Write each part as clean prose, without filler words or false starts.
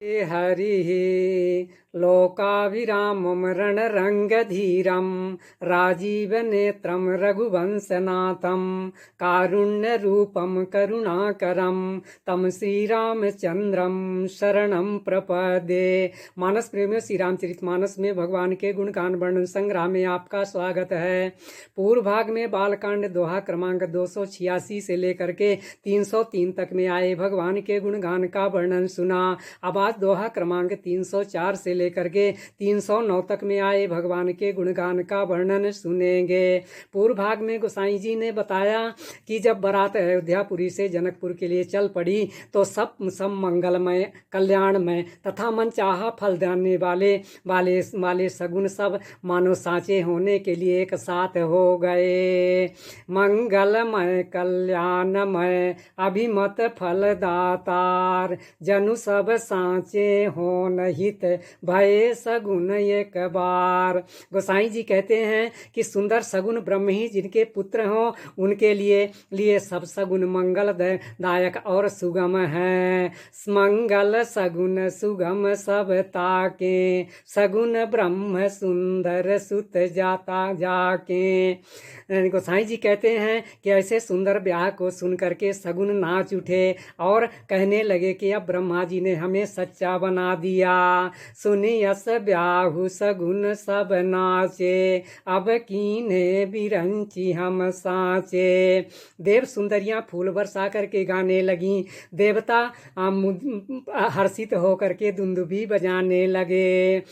हरिः लोकाभिरामं रणरङ्गधीरं राजीवनेत्रं रघुवंशनाथं कारुण्यरूपं करुणाकरं तं श्रीरामचंद्रम शरणं प्रपदे। मानस प्रेमियों, श्री रामचरितमानस में भगवान के गुणगान वर्णन संग्रह में आपका स्वागत है। पूर्व भाग में बालकांड दोहा क्रमांक 286 से लेकर के 303 तक में आए भगवान के गुणगान का वर्णन सुना। अब आज दोहा क्रमांक 304 से लेकर के 309 तक में आए भगवान के गुणगान का वर्णन सुनेंगे। पूर्व भाग में गोसाई जी ने बताया कि जब बारात अयोध्यापुरी से जनकपुर के लिए चल पड़ी तो सब मंगलमय, कल्याणमय तथा मनचाहा फल देने वाले सगुन सब मानो साँचे होने के लिए एक साथ हो गए। मंगलमय कल्याणमय अभिमत फलदातार जनु सब साँचे हो नहित भय सगुन एक बार। गोसाई जी कहते हैं कि सुंदर सगुन ब्रह्म ही जिनके पुत्र हों उनके लिए सब सगुन मंगल दायक और सुगम है। मंगल सगुन सुगम सब ताके सगुन ब्रह्म सुंदर सुत जाता जाके। गोसाई जी कहते हैं कि ऐसे सुंदर ब्याह को सुन करके सगुन नाच उठे और कहने लगे कि अब ब्रह्मा जी ने हमें सच्चा बना दिया। सुनी यस ब्याहु सगुन सब नाचे अब कीने बिरंची हम साँचे। देव सुंदरियां फूल बरसा करके गाने लगी। देवता हर्षित होकर के दुंदुभी बजाने लगे।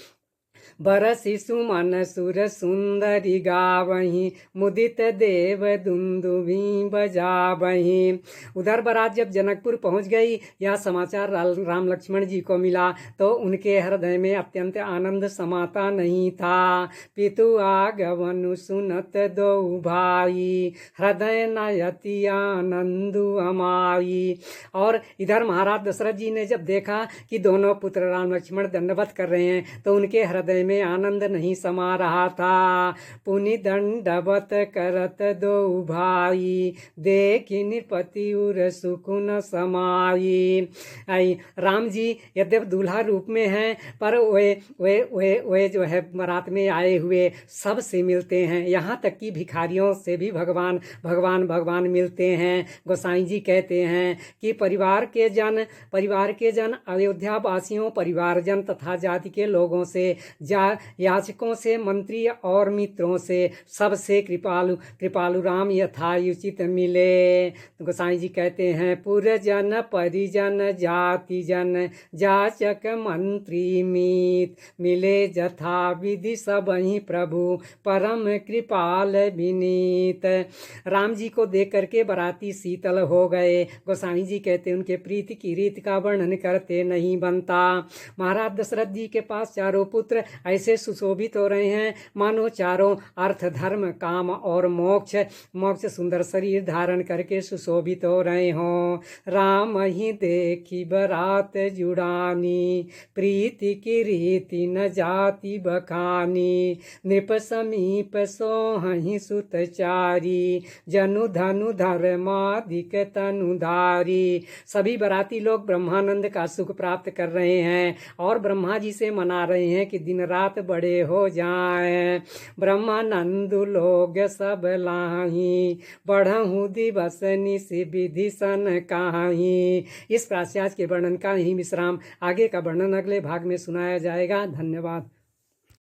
बरसि सुमन सुर सुंदरी गावहीं मुदित देव दुंदुभी बजावहीं। उधर बारात जब जनकपुर पहुंच गई, यह समाचार राम लक्ष्मण जी को मिला तो उनके हृदय में अत्यंत आनंद समाता नहीं था। पितु आगमनु सुनत दो भाई हृदय नयति आनंदु अमाई। और इधर महाराज दशरथ जी ने जब देखा कि दोनों पुत्र राम लक्ष्मण दंडवत कर रहे हैं तो उनके हृदय में आनंद नहीं समा रहा था। पुनि दंडवत करत दो भाई देखि नृपति उर सुकुन समाई। राम जी यद्यप दूल्हा रूप में हैं पर वे जो है बारात में आए हुए सब से मिलते हैं, यहाँ तक कि भिखारियों से भी भगवान मिलते हैं। गोसाई जी कहते हैं कि परिवार के जन अयोध्या वासियों, परिवारजन तथा जाति के लोगों से, याचकों से, मंत्री और मित्रों से, सबसे कृपालु राम यथायुचित मिले। गोसाई जी कहते हैं पुरजन परिजन जाति जन जाचक मंत्री मीत मिले जथा विधि सबहि प्रभु परम कृपाल विनीत। राम जी को देख करके बराती शीतल हो गए। गोसाई जी कहते हैं उनके प्रीति की रीत का वर्णन करते नहीं बनता। महाराज दशरथ जी के पास चारों पुत्र ऐसे सुशोभित हो रहे हैं मानो चारों अर्थ, धर्म, काम और मोक्ष सुंदर शरीर धारण करके सुशोभित हो रहे हों। राम ही देखी बरात जुड़ानी प्रीति की रीति न जाति बखानी नृप समीप सोहहि सुतचारी जनु धनु धर्माधिक तनुधारी। सभी बराती लोग ब्रह्मानंद का सुख प्राप्त कर रहे हैं और ब्रह्मा जी से मना रहे हैं कि दिन रात बड़े हो जाएं। ब्रह्मानंद लोग सब लाही बढ़हु दिवस निस विधि सन काही। इस प्राश्चात के वर्णन का ही विश्राम, आगे का वर्णन अगले भाग में सुनाया जाएगा। धन्यवाद।